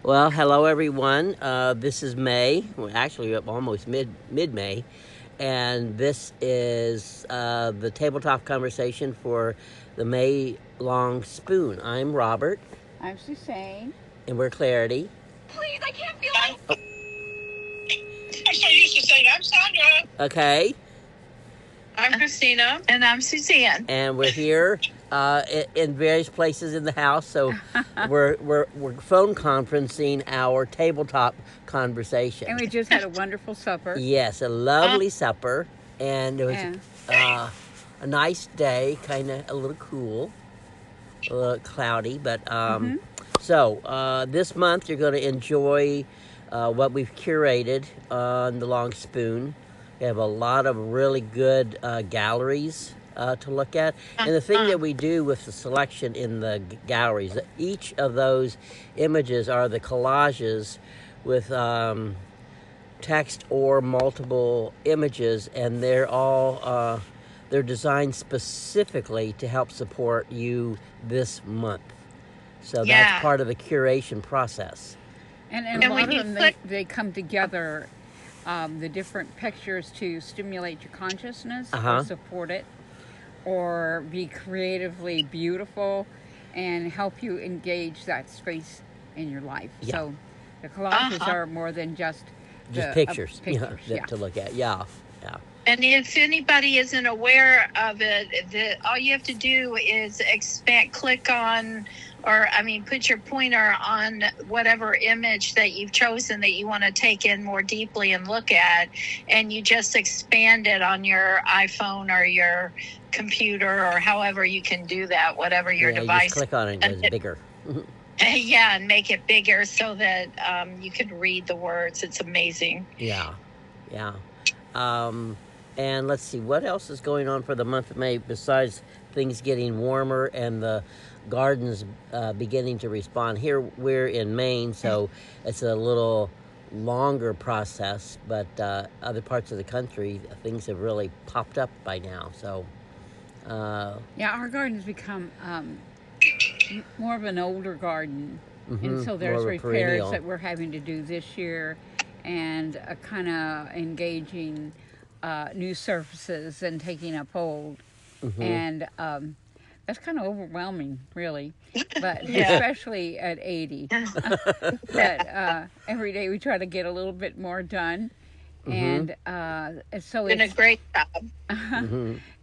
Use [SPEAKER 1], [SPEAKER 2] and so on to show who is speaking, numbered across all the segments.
[SPEAKER 1] Well, hello everyone. This is May. Well, actually, almost mid May, and this is the tabletop conversation for the May long spoon. I'm Robert,
[SPEAKER 2] I'm Suzanne.
[SPEAKER 1] and we're Clarity.
[SPEAKER 3] Please, I can't feel it. I'm so used to saying I'm Sandra.
[SPEAKER 1] Okay,
[SPEAKER 3] I'm Christina. And I'm Suzanne.
[SPEAKER 1] and we're here in various places in the house. So we're phone conferencing our tabletop conversation.
[SPEAKER 2] And we just had a wonderful supper.
[SPEAKER 1] Yes, a lovely supper, and it was
[SPEAKER 2] Yeah.
[SPEAKER 1] a nice day, kind of a little cool, a little cloudy, but so this month you're going to enjoy what we've curated on the Long Spoon. We have a lot of really good galleries to look at, and the thing that we do with the selection in the galleries, each of those images are the collages with text or multiple images, and they're designed specifically to help support you this month. So that's part of the curation process.
[SPEAKER 2] And a lot of them, they come together, the different pictures to stimulate your consciousness or support it, or be creatively beautiful and help you engage that space in your life.
[SPEAKER 1] Yeah.
[SPEAKER 2] So the collages are more than just
[SPEAKER 1] pictures,
[SPEAKER 2] yeah.
[SPEAKER 1] to look at. Yeah.
[SPEAKER 3] And if anybody isn't aware of it, all you have to do is click on, put your pointer on whatever image that you've chosen that you want to take in more deeply and look at, and you just expand it on your iPhone or your computer or however you can do that, whatever your device.
[SPEAKER 1] You just click on it and it goes bigger.
[SPEAKER 3] Yeah, and make it bigger so that you can read the words. It's amazing.
[SPEAKER 1] Yeah. And let's see, what else is going on for the month of May besides things getting warmer and the gardens beginning to respond. Here we're in Maine, so it's a little longer process, but other parts of the country, things have really popped up by now. So
[SPEAKER 2] yeah, our garden's become more of an older garden, and so there's repairs that we're having to do this year, and kind of engaging new surfaces and taking up old, and that's kind of overwhelming, really, but especially at 80. But every day we try to get a little bit more done, and so
[SPEAKER 3] it's been a great job.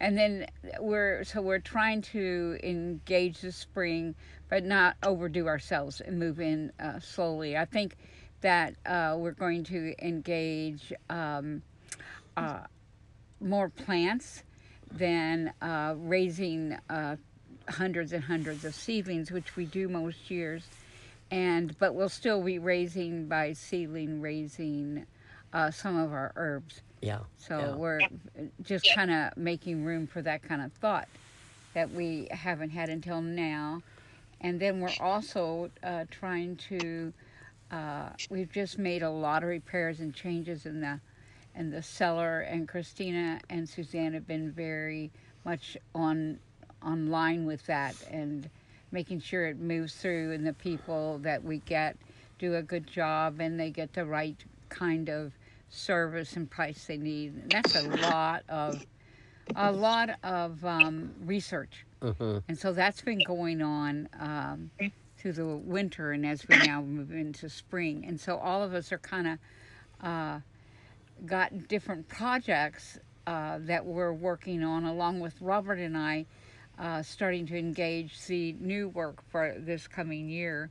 [SPEAKER 2] And then we're trying to engage the spring, but not overdo ourselves and move in slowly. I think that we're going to engage more plants than raising hundreds and hundreds of seedlings, which we do most years. But we'll still be raising by seedling, raising some of our herbs.
[SPEAKER 1] Yeah.
[SPEAKER 2] So we're just kind of making room for that kind of thought that we haven't had until now. And then we're also trying to, we've just made a lot of repairs and changes in the cellar, and Christina and Suzanne have been very much on line with that and making sure it moves through, and the people that we get do a good job and they get the right kind of service and price they need. And that's a lot of research, and so that's been going on through the winter, and as we now move into spring, and so all of us are kind of got different projects that we're working on, along with Robert and I starting to engage the new work for this coming year.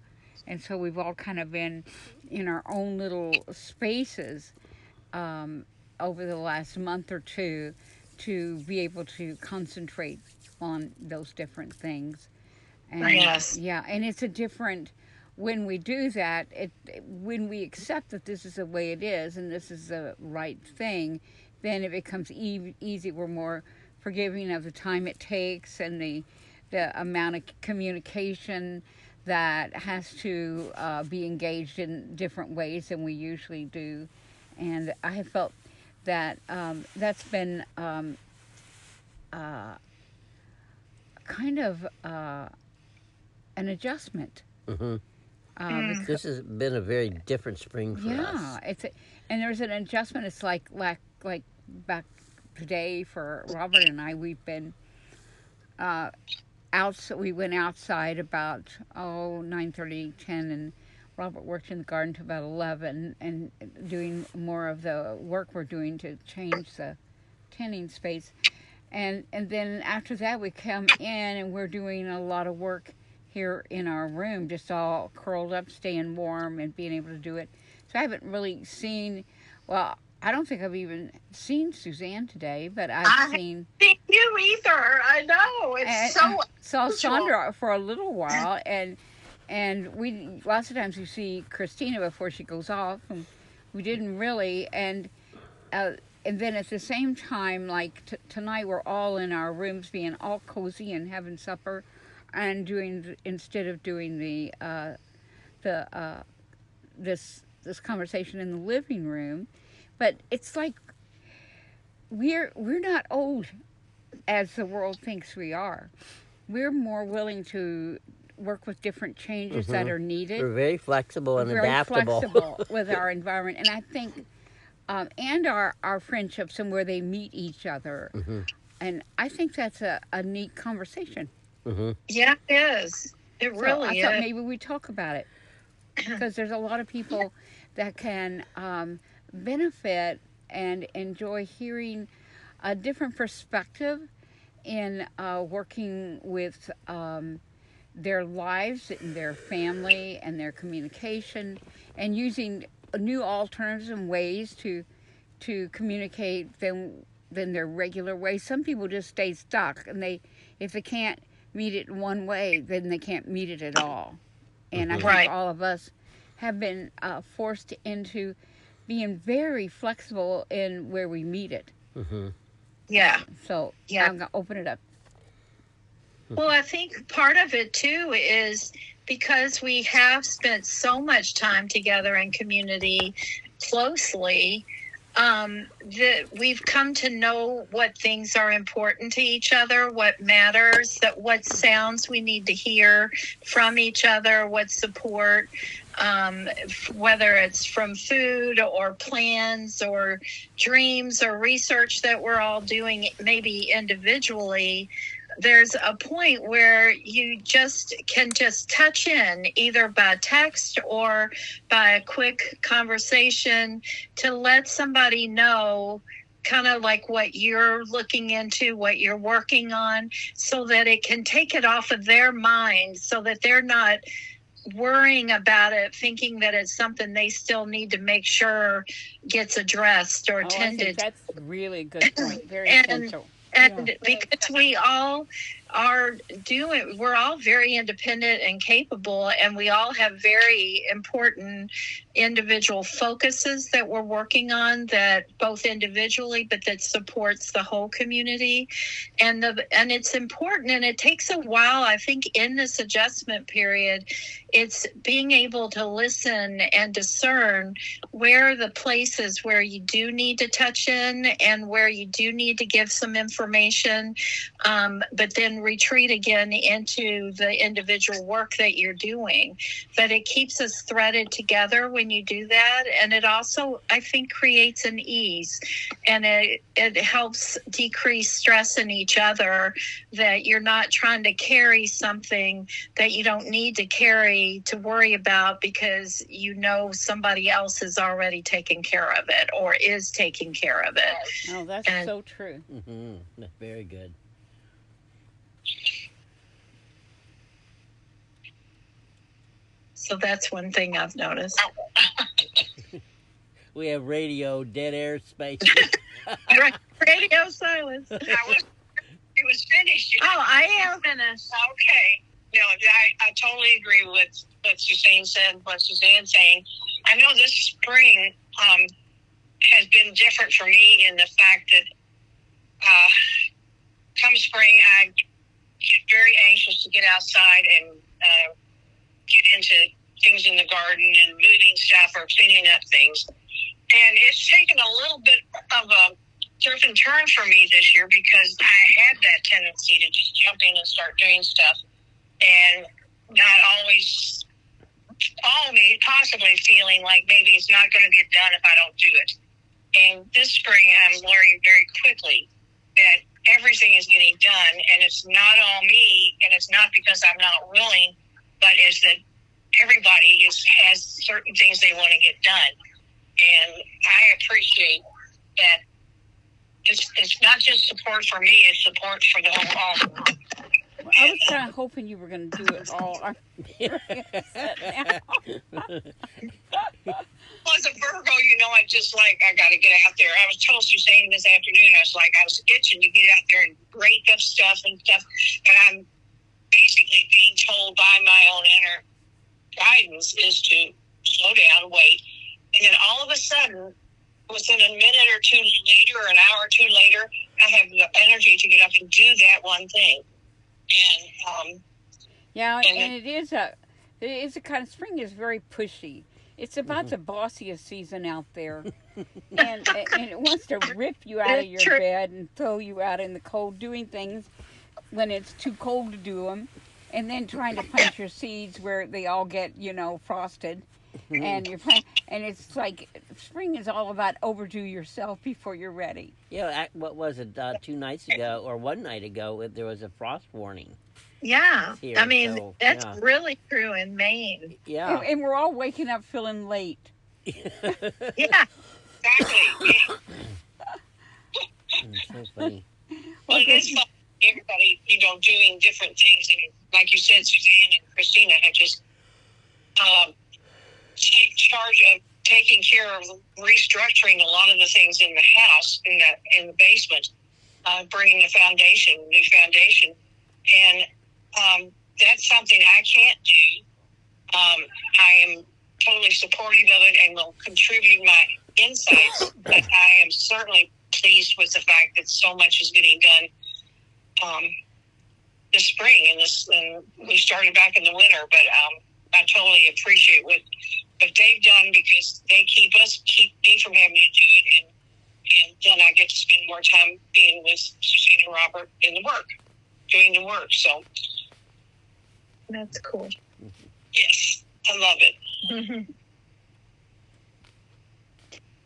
[SPEAKER 2] And so we've all kind of been in our own little spaces over the last month or two to be able to concentrate on those different things. And yeah, and it's a different, when we do that, when we accept that this is the way it is and this is the right thing, then it becomes easy. We're more forgiving of the time it takes and the amount of communication that has to be engaged in different ways than we usually do. And I have felt that that's been kind of an adjustment.
[SPEAKER 1] This has been a very different spring for us.
[SPEAKER 2] Yeah, and there's an adjustment. It's like back today for Robert and I. We've been out. We went outside about 9:30, 10, and Robert worked in the garden to about 11, and doing more of the work we're doing to change the tending space. And then after that, we come in and we're doing a lot of work here in our room, just all curled up, staying warm and being able to do it. So I haven't really seen, well, I don't think I've even seen Suzanne today, but I've seen
[SPEAKER 3] you either. I know. It's so
[SPEAKER 2] saw Sandra for a little while, and we lots of times we see Christina before she goes off, and we didn't really, and then at the same time, like tonight, we're all in our rooms, being all cozy and having supper, and instead of doing this conversation in the living room. But it's like we're not old as the world thinks we are. We're more willing to work with different changes that are needed.
[SPEAKER 1] We're very flexible and
[SPEAKER 2] very
[SPEAKER 1] adaptable.
[SPEAKER 2] Flexible with our environment, and I think. And our friendships and where they meet each other. And I think that's a neat conversation.
[SPEAKER 3] Yeah, it is. It really
[SPEAKER 2] is. I thought maybe we talk about it. Because there's a lot of people that can benefit and enjoy hearing a different perspective in working with their lives and their family and their communication, and using new alternatives and ways to communicate than their regular ways. Some people just stay stuck, and if they can't meet it one way, then they can't meet it at all. And I think all of us have been forced into being very flexible in where we meet it.
[SPEAKER 3] Yeah.
[SPEAKER 2] So I'm gonna open it up.
[SPEAKER 3] Well, I think part of it too is because we have spent so much time together in community closely, that we've come to know what things are important to each other, what matters, what sounds we need to hear from each other, what support, whether it's from food or plans or dreams or research that we're all doing maybe individually. There's a point where you can touch in either by text or by a quick conversation to let somebody know kind of like what you're looking into, what you're working on, so that it can take it off of their mind, so that they're not worrying about it, thinking that it's something they still need to make sure gets addressed or tended.
[SPEAKER 2] I think that's really a good point. Very essential.
[SPEAKER 3] And because we all we're all very independent and capable, and we all have very important individual focuses that we're working on, that both individually, but that supports the whole community. And it's important, and it takes a while. I think in this adjustment period, it's being able to listen and discern where are the places where you do need to touch in and where you do need to give some information, but then retreat again into the individual work that you're doing. But it keeps us threaded together when you do that, and it also, I think, creates an ease, and it helps decrease stress in each other, that you're not trying to carry something that you don't need to carry to worry about, because you know somebody else is already taking care of it or is taking care of it.
[SPEAKER 2] Oh, that's so true.
[SPEAKER 1] That's very good.
[SPEAKER 3] So that's one thing I've noticed.
[SPEAKER 1] We have radio, dead air space.
[SPEAKER 3] Radio silence.
[SPEAKER 4] It was finished.
[SPEAKER 3] I am finished.
[SPEAKER 4] Okay. No, I totally agree with what Suzanne's saying. I know this spring has been different for me in the fact that come spring, I get very anxious to get outside and get into things in the garden and moving stuff or cleaning up things. And it's taken a little bit of a different turn for me this year, because I had that tendency to just jump in and start doing stuff and not always all of me possibly feeling like maybe it's not going to get done if I don't do it. And this spring, I'm learning very quickly that everything is getting done, and it's not all me, and it's not because I'm not willing, but it's that everybody has certain things they want to get done. And I appreciate that it's not just support for me, it's support for the whole all.
[SPEAKER 2] I was kind of hoping you were going to do it all. I'm
[SPEAKER 4] Well, as a Virgo, I just I got to get out there. I was told Suzanne this afternoon, I was itching to get out there and break up stuff and stuff. And I'm basically being told by my own inner guidance is to slow down, wait. And then all of a sudden, within a minute or two later, or an hour or two later, I have the energy to get up and do that one thing. And
[SPEAKER 2] it is a kind of, spring is very pushy. It's about the bossiest season out there, and it wants to rip you out of your bed and throw you out in the cold, doing things when it's too cold to do them, and then trying to plant your seeds where they all get frosted, and and it's like spring is all about overdo yourself before you're ready.
[SPEAKER 1] Yeah, what was it? 2 nights ago or 1 night ago, there was a frost warning.
[SPEAKER 3] Yeah,
[SPEAKER 1] Here,
[SPEAKER 3] I mean,
[SPEAKER 1] so,
[SPEAKER 3] that's really true in Maine.
[SPEAKER 1] Yeah.
[SPEAKER 2] And we're all waking up feeling late.
[SPEAKER 3] Yeah.
[SPEAKER 4] exactly.
[SPEAKER 1] It's so funny.
[SPEAKER 4] Well, it's fun. Everybody, doing different things. And like you said, Suzanne and Christina had just take charge of taking care of restructuring a lot of the things in the house, in the basement, bringing the new foundation. And that's something I can't do. I am totally supportive of it and will contribute my insights, but I am certainly pleased with the fact that so much is getting done this spring, and we started back in the winter, but I totally appreciate what they've done, because they keep me from having to do it, and then I get to spend more time being with Suzanne and Robert doing the work. So
[SPEAKER 3] That's cool.
[SPEAKER 4] yes, I love it.
[SPEAKER 3] Mm-hmm.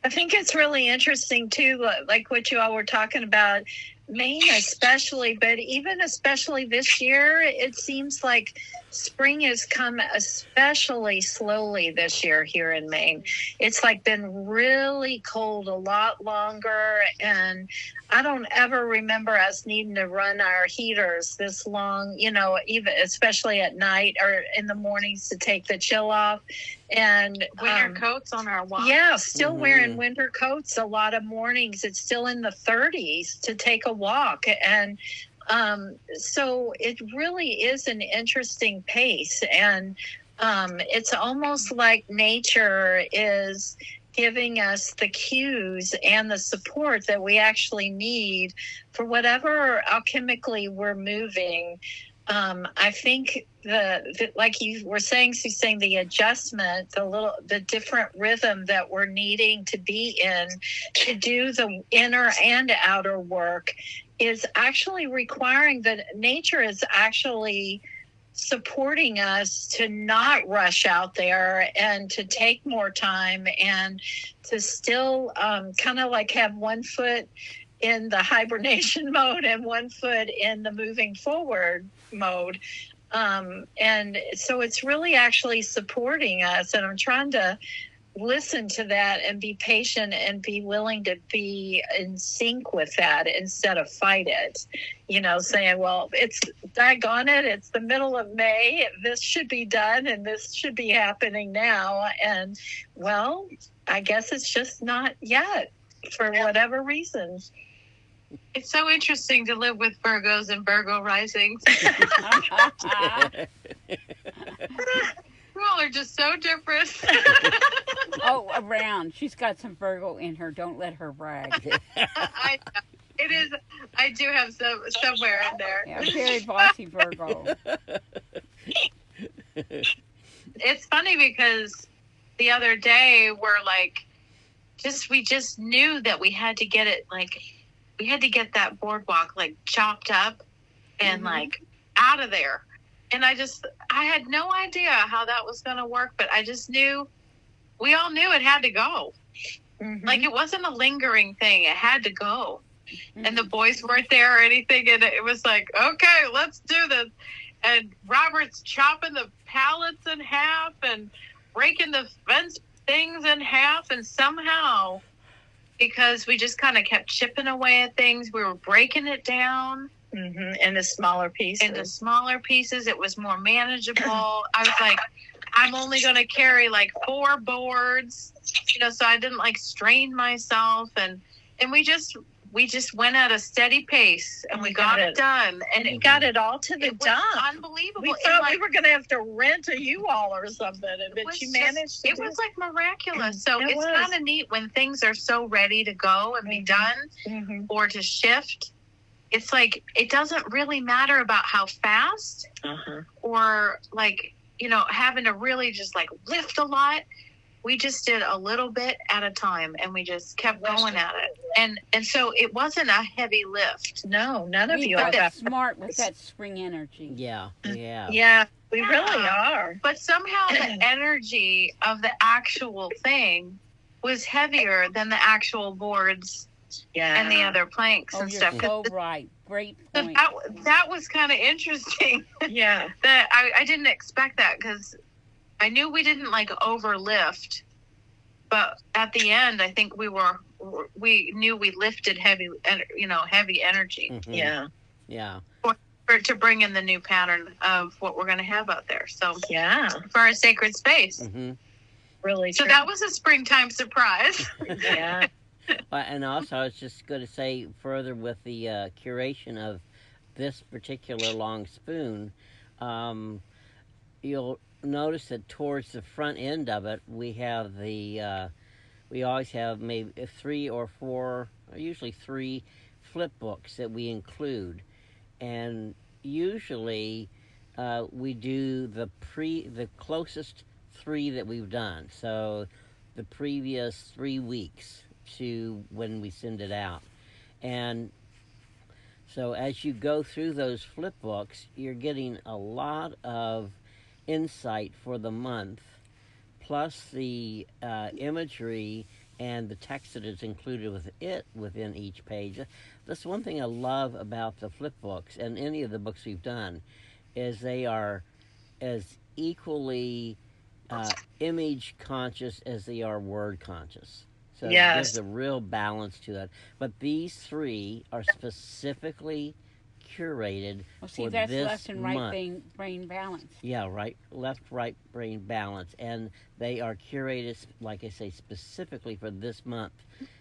[SPEAKER 3] I think it's really interesting too, like what you all were talking about, Maine especially, but even especially this year, it seems like spring has come especially slowly this year here in Maine. It's been really cold a lot longer, and I don't ever remember us needing to run our heaters this long, even especially at night or in the mornings to take the chill off. And
[SPEAKER 5] winter coats on our walk.
[SPEAKER 3] Yeah, still wearing winter coats a lot of mornings. It's still in the 30s to take a walk. And so it really is an interesting pace. And it's almost like nature is giving us the cues and the support that we actually need for whatever alchemically we're moving. I think like you were saying, Suzanne, the adjustment, the different rhythm that we're needing to be in to do the inner and outer work is actually requiring that nature is actually supporting us to not rush out there and to take more time and to still kind of have one foot in the hibernation mode and one foot in the moving forward mode. And so it's really actually supporting us. And I'm trying to listen to that and be patient and be willing to be in sync with that instead of fight it, saying, well, it's daggone it. It's the middle of May. This should be done and this should be happening now. And well, I guess it's just not yet for whatever reasons.
[SPEAKER 5] It's so interesting to live with Virgos and Virgo risings. You all are just so different.
[SPEAKER 2] Around. She's got some Virgo in her. Don't let her brag.
[SPEAKER 5] I know. It is. I do have somewhere in there.
[SPEAKER 2] Yeah, very bossy Virgo.
[SPEAKER 5] It's funny because the other day we just knew that we had to get it we had to get that boardwalk chopped up and out of there. And I had no idea how that was going to work, but I just knew, we all knew it had to go.
[SPEAKER 3] Mhm.
[SPEAKER 5] Like, it wasn't a lingering thing. It had to go. And the boys weren't there or anything. And it was like, okay, let's do this. And Robert's chopping the pallets in half and breaking the fence things in half. And somehow, because we just kind of kept chipping away at things, we were breaking it down
[SPEAKER 3] Into smaller pieces.
[SPEAKER 5] into smaller pieces. It was more manageable. I was like, I'm only going to carry like 4 boards, so I didn't like strain myself. And we just went at a steady pace, and we got it done. And
[SPEAKER 3] We got it all to the
[SPEAKER 5] it was
[SPEAKER 3] dump.
[SPEAKER 5] unbelievable.
[SPEAKER 3] We thought we were going to have to rent a U-Haul or something, but you managed to
[SPEAKER 5] It
[SPEAKER 3] do
[SPEAKER 5] was like miraculous. So
[SPEAKER 3] It
[SPEAKER 5] it's
[SPEAKER 3] was.
[SPEAKER 5] kind of neat when things are so ready to go and be done
[SPEAKER 3] Mhm.
[SPEAKER 5] or to shift. It's like, it doesn't really matter about how fast
[SPEAKER 3] Uh-huh.
[SPEAKER 5] or like, having to really just like lift a lot. We just did a little bit at a time, and we just kept going at it. And so it wasn't a heavy lift.
[SPEAKER 3] No, none of
[SPEAKER 2] We
[SPEAKER 3] you
[SPEAKER 2] got
[SPEAKER 3] have
[SPEAKER 2] smart with that spring energy.
[SPEAKER 1] Yeah.
[SPEAKER 3] Yeah, we really are.
[SPEAKER 5] But somehow the energy of the actual thing was heavier than the actual boards
[SPEAKER 3] Yeah.
[SPEAKER 5] and the other planks
[SPEAKER 2] Oh,
[SPEAKER 5] and
[SPEAKER 2] you're
[SPEAKER 5] stuff.
[SPEAKER 2] so right. Great
[SPEAKER 5] So
[SPEAKER 2] point.
[SPEAKER 5] that was kind of interesting.
[SPEAKER 3] Yeah.
[SPEAKER 5] That I didn't expect that, because I knew we didn't like overlift, but at the end, I think we knew we lifted heavy energy
[SPEAKER 1] Mhm.
[SPEAKER 3] Yeah.
[SPEAKER 5] to bring in the new pattern of what we're going to have out there. So
[SPEAKER 3] Yeah.
[SPEAKER 5] for our sacred space.
[SPEAKER 1] Mhm.
[SPEAKER 3] Really
[SPEAKER 5] So
[SPEAKER 3] true.
[SPEAKER 5] that was a springtime surprise.
[SPEAKER 3] Yeah.
[SPEAKER 1] And also, I was just going to say further with the curation of this particular long spoon, you'll notice that towards the front end of it, we have we always have maybe 3 or 4, or usually 3 flip books that we include, and usually we do the closest 3 that we've done. So the previous 3 weeks to when we send it out. And so as you go through those flip books, you're getting a lot of insight for the month, plus the imagery and the text that is included within each page. That's one thing I love about the flip books and any of the books we've done, is they are as equally image conscious as they are word conscious. So
[SPEAKER 3] Yes.
[SPEAKER 1] there's a real balance to it. But these 3 are specifically curated
[SPEAKER 2] Well, see,
[SPEAKER 1] for
[SPEAKER 2] that's
[SPEAKER 1] this
[SPEAKER 2] left and right
[SPEAKER 1] month.
[SPEAKER 2] brain balance.
[SPEAKER 1] Yeah, right, left, right brain balance, and they are curated, like I say, specifically for this month.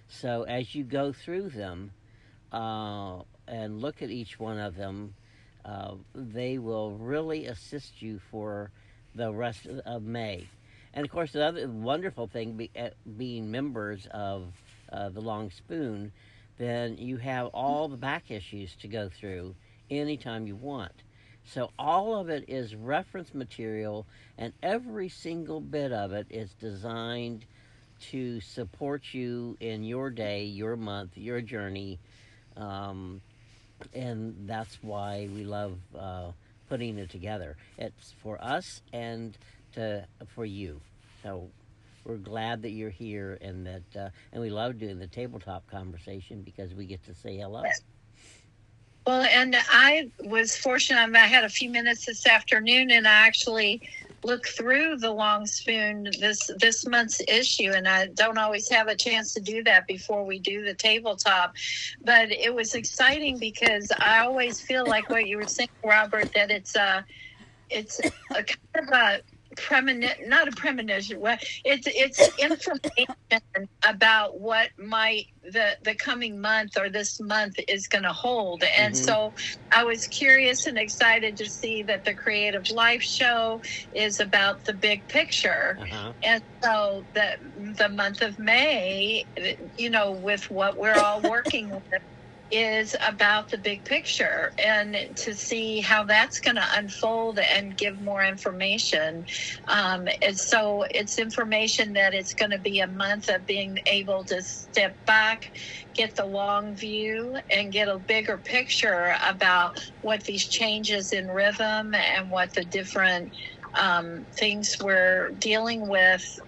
[SPEAKER 1] So as you go through them and look at each one of them, they will really assist you for the rest of May. And of course, the other wonderful thing, being members of the Long Spoon, then you have all the back issues to go through anytime you want. So all of it is reference material, and every single bit of it is designed to support you in your day, your month, your journey. And that's why we love putting it together. It's for us and for you. So we're glad that you're here, and that and we love doing the tabletop conversation because we get to say hello.
[SPEAKER 3] Well, and I was fortunate. I had a few minutes this afternoon, and I actually looked through the Long Spoon this month's issue, and I don't always have a chance to do that before we do the tabletop. But it was exciting because I always feel like what you were saying, Robert, that it's a kind of a not a premonition. Well, it's information about what the coming month or this month is going to hold. And so I was curious and excited to see that the Creative Life show is about the big picture. And so the month of May, with what we're all working with, is about the big picture, and to see how that's going to unfold and give more information. And so it's information that it's going to be a month of being able to step back, get the long view, and get a bigger picture about what these changes in rhythm and what the different things we're dealing with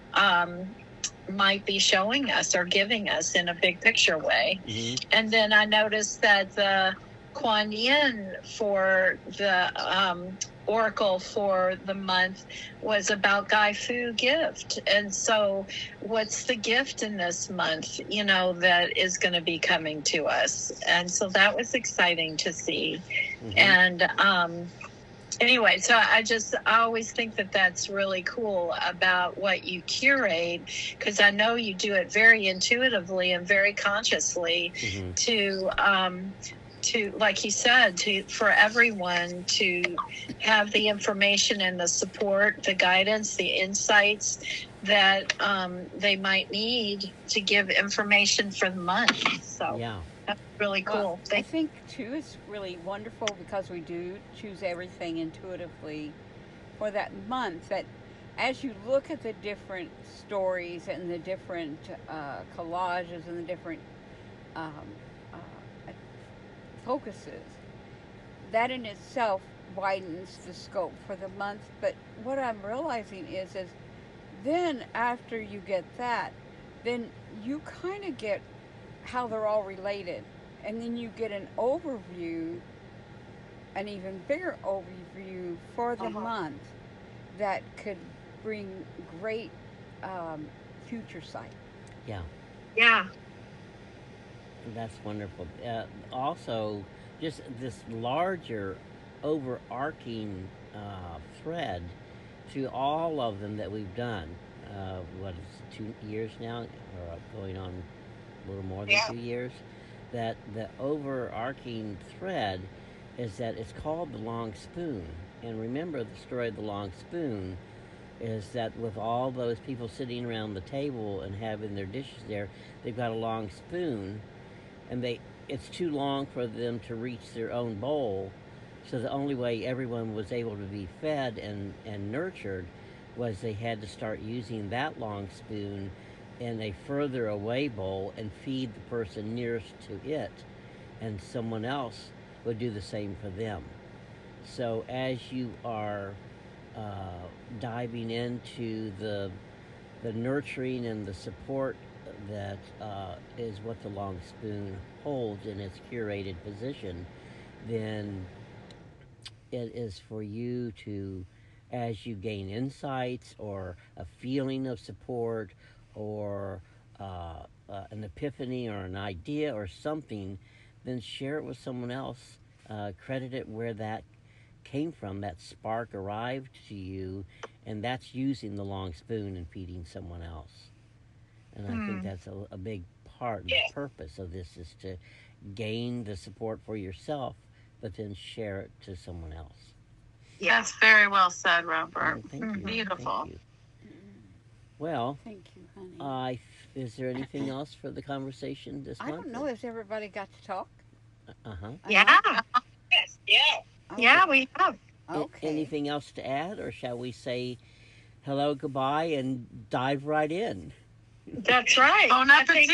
[SPEAKER 3] might be showing us or giving us in a big picture way.
[SPEAKER 1] Mm-hmm.
[SPEAKER 3] And then I noticed that the Kuan Yin for the oracle for the month was about Gai Fu gift. And so what's the gift in this month, that is going to be coming to us? And so that was exciting to see. Mm-hmm. And anyway, so I always think that that's really cool about what you curate, because I know you do it very intuitively and very consciously. Mm-hmm. to, like you said, for everyone to have the information and the support, the guidance, the insights that they might need to give information for the month. So
[SPEAKER 1] yeah.
[SPEAKER 3] That's really cool.
[SPEAKER 2] Well, I think, too, it's really wonderful because we do choose everything intuitively for that month. That as you look at the different stories and the different collages and the different focuses, that in itself widens the scope for the month. But what I'm realizing is then after you get that, then you kind of get how they're all related, and then you get an overview, an even bigger overview for the month that could bring great future sight.
[SPEAKER 3] Yeah.
[SPEAKER 1] That's wonderful. Also, just this larger overarching thread to all of them that we've done. What is it, 2 years now, or going on a little more than 2 years? That the overarching thread is that it's called the long spoon. And remember, the story of the long spoon is that with all those people sitting around the table and having their dishes there, they've got a long spoon, and it's too long for them to reach their own bowl. So the only way everyone was able to be fed and nurtured was they had to start using that long spoon in a further away bowl and feed the person nearest to it, and someone else would do the same for them. So as you are diving into the nurturing and the support that is what the long spoon holds in its curated position, then it is for you to, as you gain insights or a feeling of support or an epiphany or an idea or something, then share it with someone else. Credit it where that came from, that spark arrived to you, and that's using the long spoon and feeding someone else. And I think that's a big part and the purpose of this is to gain the support for yourself, but then share it to someone else.
[SPEAKER 5] Yes, very well said, Robert.
[SPEAKER 1] Thank you.
[SPEAKER 5] Beautiful.
[SPEAKER 1] Thank you. Well,
[SPEAKER 2] thank you, honey.
[SPEAKER 1] Is there anything else for the conversation this month?
[SPEAKER 2] I don't know. Has everybody got to talk?
[SPEAKER 5] Yeah.
[SPEAKER 4] Yes, yeah.
[SPEAKER 2] Okay.
[SPEAKER 5] Yeah, we have.
[SPEAKER 2] Okay.
[SPEAKER 1] Anything else to add, or shall we say hello, goodbye, and dive right in?
[SPEAKER 3] That's right.
[SPEAKER 5] Bon appetit.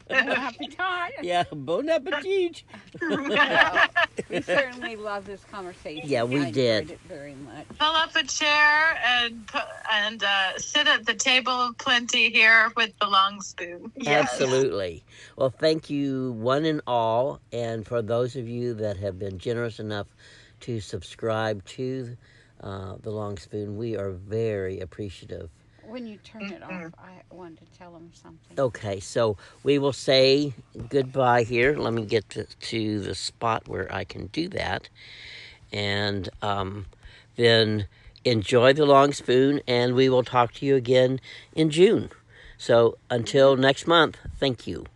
[SPEAKER 2] Bon appetit.
[SPEAKER 1] Yeah, bon appetit.
[SPEAKER 2] Well, we certainly love this conversation.
[SPEAKER 1] Yeah, we
[SPEAKER 2] I
[SPEAKER 1] did.
[SPEAKER 2] enjoyed it very much.
[SPEAKER 5] Pull up a chair and sit at the table of plenty here with the long spoon.
[SPEAKER 3] Yes.
[SPEAKER 1] Absolutely. Well, thank you one and all, and for those of you that have been generous enough to subscribe to the Long Spoon, we are very appreciative.
[SPEAKER 2] When you turn it off, I wanted to tell them something.
[SPEAKER 1] Okay, so we will say goodbye here. Let me get to the spot where I can do that. And then enjoy the Long Spoon, and we will talk to you again in June. So until next month, thank you.